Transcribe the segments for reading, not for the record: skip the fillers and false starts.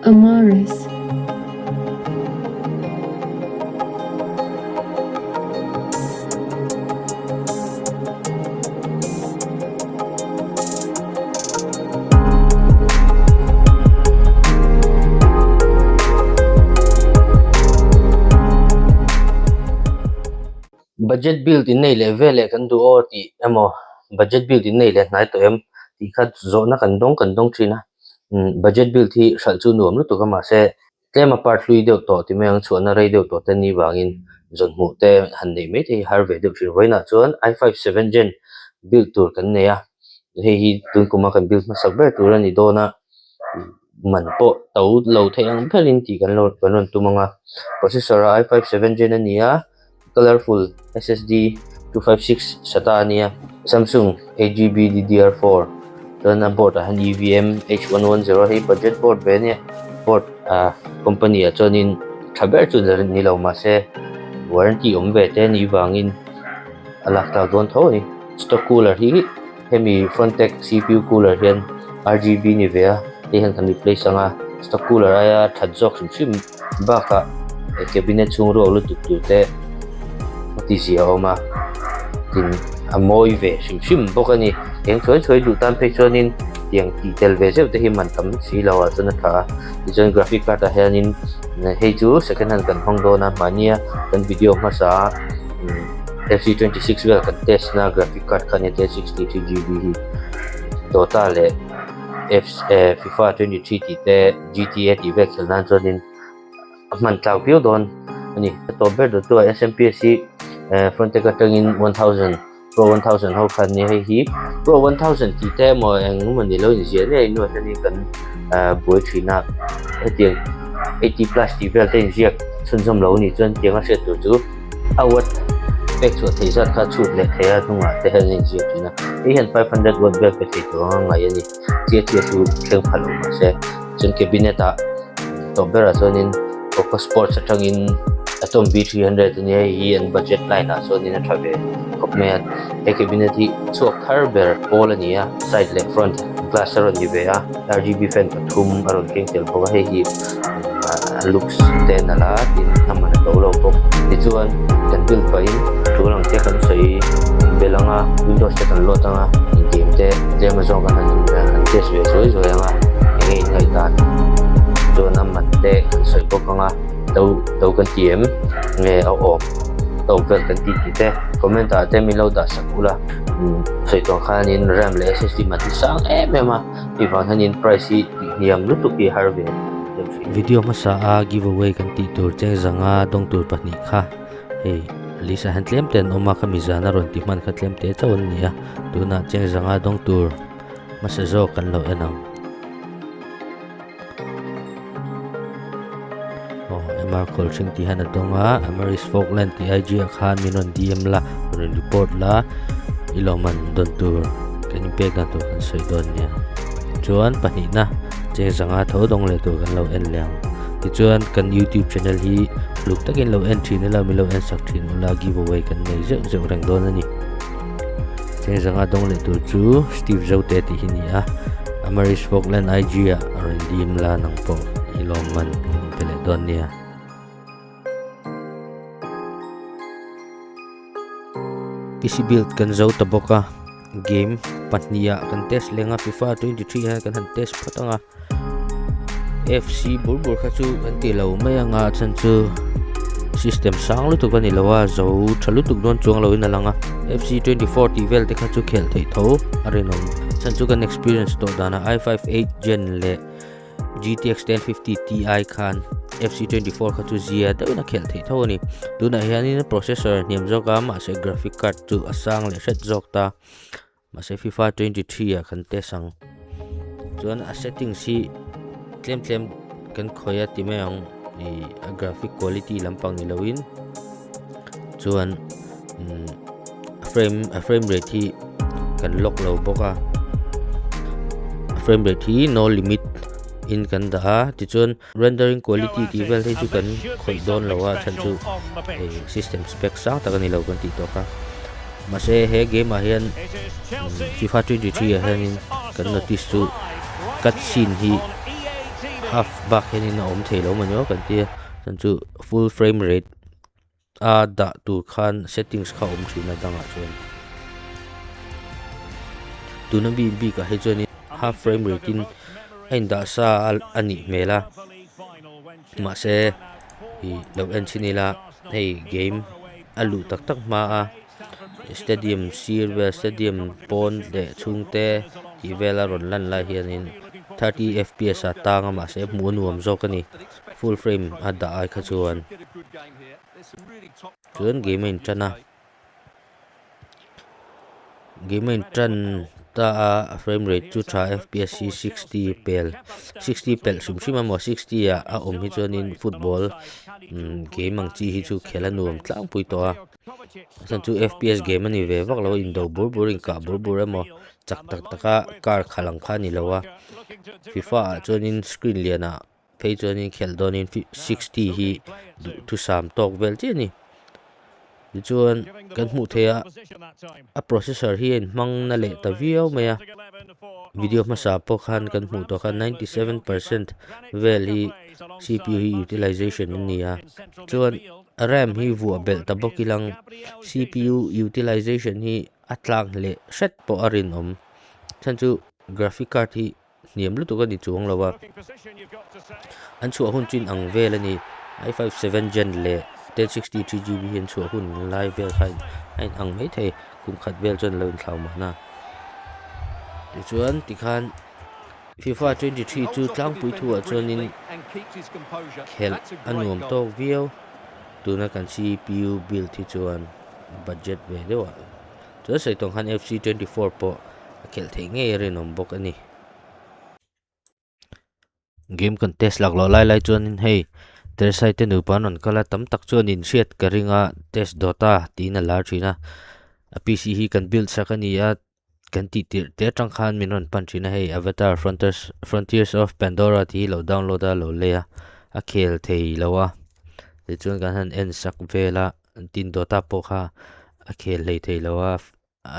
Amaris. Budget build in neih le vele kan du o ti emo budget build in neih le hnai to em ti khat zo na kan dong thina budget build hi hral chu nuam lu tu ka ma se tlema part hlui deuh to ti meng chhuahna rei deuh to te ni wangin zon hmu te han nei me te har ve deuh thrin voina chuan i5 7 gen build tur kan nei a hei hi tun kuma kan build ma sak ber tur ani dona man po to lo theiang phelin ti kan lon tumanga processor i5 7 gen ania colorful SSD 256 SATA ania Samsung 8GB DDR4 dan board han EVM H110 hey budget board be ne board company a chonin thaber chu ni lo ma se warranty ve te ni wangin alak ta don tho ni stock cooler hi hemi frontech CPU cooler hian RGB ni ve a te han kan replace anga stock cooler aya thajok sim baka cabinet chung ro lu tu te tizia oma tin amoi ve sim bokani eng choi du tan pe chonin tiang ti tel ve je te hi man tam si lawa chana tha design graphic card a hianin hei chu second hand kan hong do na mania kan video ma sa FC26 vel kan test na graphic card kan te 63GB hi total le FIFA 23 ti te GTA ti ve khelna chonin man tlaw pio don ani to ber do to SMPSC frontech atangin 1000 Pro 1000 ho khan ni hei hi Pro 1000 ti te mo eng mani lo ni je le no tani kan boi thina etiang 80 plus ti vel te inzir chun jom lo ni chon tianga set tu chu awat pek chu Teresa kha chut le thea thunga te han inzir thina e han 500 watt bel pe te to ngai ani che chu kheng phalo ma se chun cabinet a to bera chonin Oppo Sports atangin atom B300 ni hi an budget line a so ni na thave kopme e cabinet hi chuak thar ber pol ania side left front glass aron ni ve a RGB fan pathum aron keng tel boga he hi looks ten ala tin naman to lo bok ti chuan kan build pa in thulang te kan sei belanga windows te kan lot anga game te Amazon kan han test ve zo anga ngei ngai ta cho naman te kan sei bok anga tàu cần tiệm nghe ảo tàu vật cần tít te comment ta te milo da sakula sai to khanin ram le SSD ma ti sang mà ti van hanin price niam lutuk ki harve video ma sa a giveaway kan ti tur che zanga dong tur pani kha hey lisa han tlem ten oma kha mizana ron ti man kha tlem te chawon nia tuna che zanga dong tur ma sa zo kan lo enam Markol sing ti hana donga Amaris Falkland ti IG khan minon DM la report la iloman don tur kan pe kan to kan soi don nia chuan pani na che zanga tho dong le to kan lo en liang ti chuan kan YouTube channel hi luk takin lo en thin la mi lo en sak thin la giveaway kan nei je rang don ani che zanga dong le tur chu Steve Zote ti hi nia Amaris Falkland IG a DM la nang po iloman pele don nia PC build kan zo taboka game patnia kan test lenga FIFA 23 kan han test patanga FC burbur khachu kan ti lo mai anga chan chu system sang lu tu kan ilawa zo thalu tu don chuang lo in alanga FC 24 ti vel te khachu khel thei tho arenom chan chu kan experience to dana i5 8 gen le GTX 1050 Ti khan FC24 khachu zia dawina khel thei thoni tuna hianin processor niam zoka ma se graphic card chu asang le set jokta ma se FIFA 23 a khan te sang chuan a setting si tlem kan khoya ti meang i graphic quality lampang ni loin chuan frame rate hi kan lock lo boka frame rate hi no limit in kan da ti chun rendering quality ti vel he chu kan khoi don lawa chan chu system spec sang ta kan ni lo kan ti to ka ma se he game a hian FIFA 23 a hian kan notice chu cutscene hi half back hianin a awm thei lo mani kan tia chan chu full frame rate a da tur khan settings kha awm thina danga chuan tuna bi ka he chuan half frame rate in ain da sa ani mela ma se hi lo en chinila hey game alu tak ma a stadium sirve stadium pon de chungte ti vela ron lan la hianin 30 fps a tanga ma se mu nuam zo kani full frame a da ai kha chuan game in chana game in tran ta frame rate chu tha fps 60 pel sim mo 60 a om hi chuanin football game ang chi hi chu khela nuam tlang pui to a san chu fps game ani ve vak lo in do bur in ka bur emo chak taka kar khalang kha ni lowa FIFA chuanin screen liana phei chuanin khel donin 60 hi tu sam tok vel chi ni chuan kan hmu thea a processor hi en mang na le ta view maya video ma sa po khan kan hmu to khan 97% vel hi CPU hi utilization ni a chuan RAM hi vu bel ta bokilang CPU utilization hi atlang le set po arin om chan chu graphic card hi niam lu to ka ni chuang lawa an chu hun chin ang vel ani i5 7 gen le 1063GB hian chu hun live vel khai ein ang mai thei kum khat vel chon lo thlau ma na chuan tikhan FIFA 23 chu tlang pui thu a chuanin khel anuam to view tuna kan CPU build hi chuan budget ve dewa chu sai tong khan FC 24 po khel thei nge rin om bok ani game contest lak lo lai chuanin hei Teresa te nu panon kala tam tak chuan in siat karinga test dota tina lar thina a PC hi kan build sakania kan ti tir te tang khan minon panchina hei avatar frontiers of pandora ti lo download a lo leya a khel thei lowa le chuan kan han en sak vela tin dota po kha a khel lei thei lowa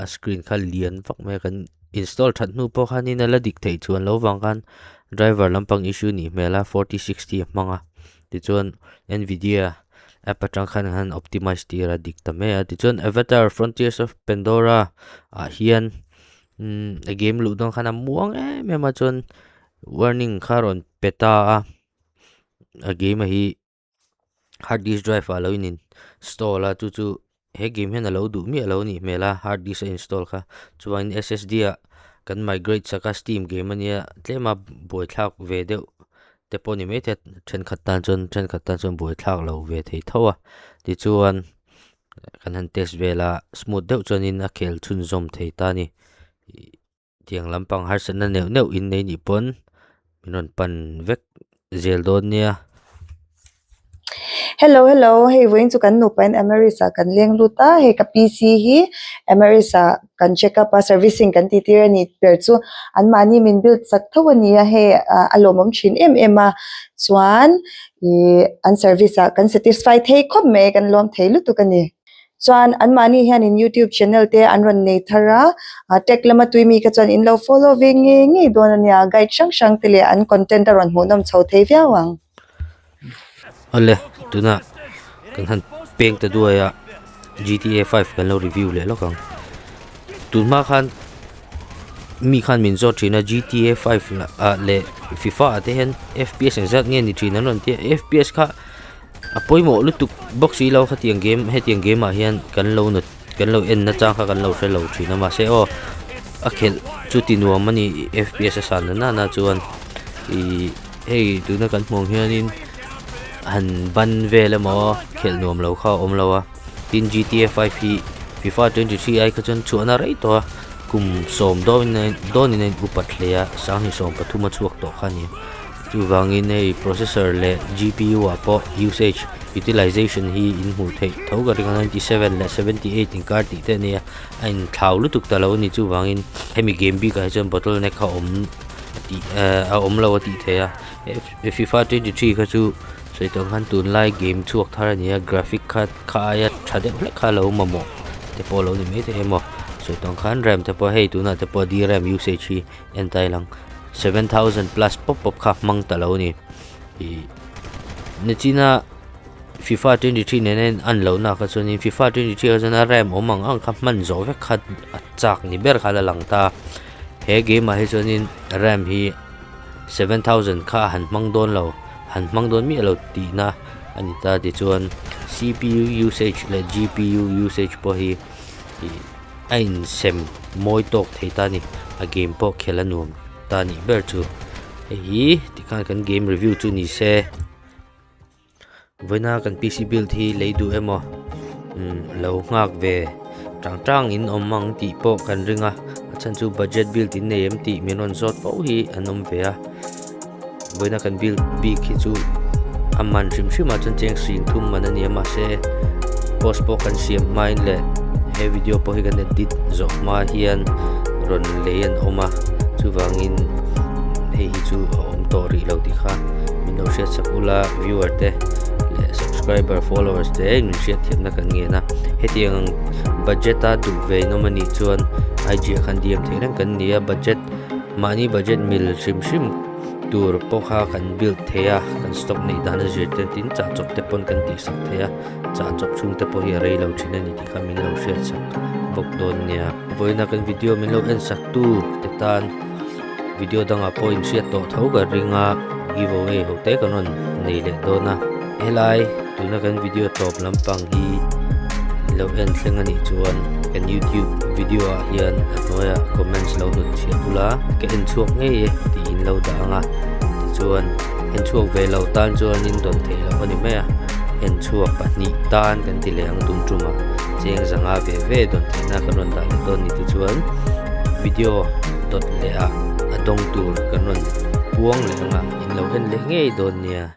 a screen kha lian vak me kan install that nu po khan in ala dik thei chuan lo wang kan driver lampang issue ni mela 4060 manga ti chuan Nvidia app atang khan han optimize tira dik ta me ti chuan avatar frontiers of pandora a hian a game lu dong khana muang me ma chuan warning kharon peta a game hi hard disk drive alo in install a chu he game hen alo du mi alo ni mela hard disk install kha chuan SSD a kan migrate saka steam game ania tlema boi thak ve deuh te poni me the then khatan chon boi thak lo ve thei thowa ti chuan kan han test vela smooth deuh chonin a khel chun zom thei ta ni tiang lampang har san na neu in nei ni pon minon pan vek zel don nia Hello hey voin chu kan nu pen Amerisa kan leng luta he ka PC hi Amerisa kan check up a servicing kan ti tir ni per chu an mani min build sak thawani a he alomom thin em a chuan I an service a kan satisfy thei khop me kan lom thei lu tu kan ni chuan an mani hian in YouTube channel te an ron nei thara tlema tuimi ka chuan in lo following ngi don ania guide sang tele an content ron hmunom chho thei viawang ole tuna kan han peng ta duaya GTA 5 kan lo review le lo kang tunma khan mi khan MIZO thina GTA 5 la le FIFA ate hen FPS exact nge ni thina non te FPS kha apoimo lutuk boxi lo khatiang game hetiang game a hian kan lo en na chang kha kan lo se lo thina ma se o akhel chuti nuam mani FPS san na chuan I hey tuna kan mong hianin han ban vele mo khel nom lo kha om lawa tin GTA 5 hi FIFA 23 ai kha chon chhuahna rei to kum som don in upat leya sang hi som pathuma chuak to khani chu wangin nei processor le GPU apo usage utilization hi in hu thei thoga ringa 97 le 78 in card ti te ne ain thlau lutuk ta lo ni chu wangin hemi game bi ka chon bottle ne kha om ti a om lo ti theya FIFA 23 kha chu sai tong han tunlai game chuak thar ania graphic card khaya thade hle kha lo mamo te polo ni me te mo sai tong khan ram te po hei tuna te po DRAM usage hi entai lang 7,000 plus pop kha mang talo ni china FIFA 23 nenen an lo na ka chunin FIFA 23 ka jana ram omang ang kha man zo ve khat chak ni ber khala lang ta he game a he chunin ram hi 7,000 kha han mang don mi lo ti na ani ta ti chuan CPU usage le GPU usage po hi ain sem moi tok theita ni a game po khelanum ta ni ber chu hi ti kan game review chu ni se voina kan PC build hi leidu emo lo ngak ve tang in omang ti po kan ringa chan chu budget build in nei em ti minon zot po hi anom ve a voina kan build big hi chu aman shim a chan cheng sin thum manani ama se post po kan siam main le he video po hi kan edit zo ma hian ron lean oma chu wangin he hi chu om to ri lo ti kha min lo share sakula viewer te le subscriber followers te min share thiam na kan nge na hetiang budget a du ve no mani chuan IG kan dm theiran kan nia budget mani budget mil shim tur po kha kan build theya kan stock nei dana jete tin cha chop te pon kan ti sak theya cha chop chung te po hi rei lo thina ni ti kha min lo share sak bok don nia voina kan video min lo en sak tu te tan video danga point share to thau ga ringa giveaway ho te kanon nei le dona helai tuna kan video top lampang hi lo en thlenga ni chuan kan YouTube video a hian anoya comments lo nut thiapula ke en chuak nge ti in lo da anga ti chuan en chuak ve lo tan chuan in don thei lo ani me en chuak pahnih tan kan ti leng tum tuma cheng zanga ve don theina kanon da don ni ti chuan video dot le a adong tur kanon puang le anga in lo en le nge don nia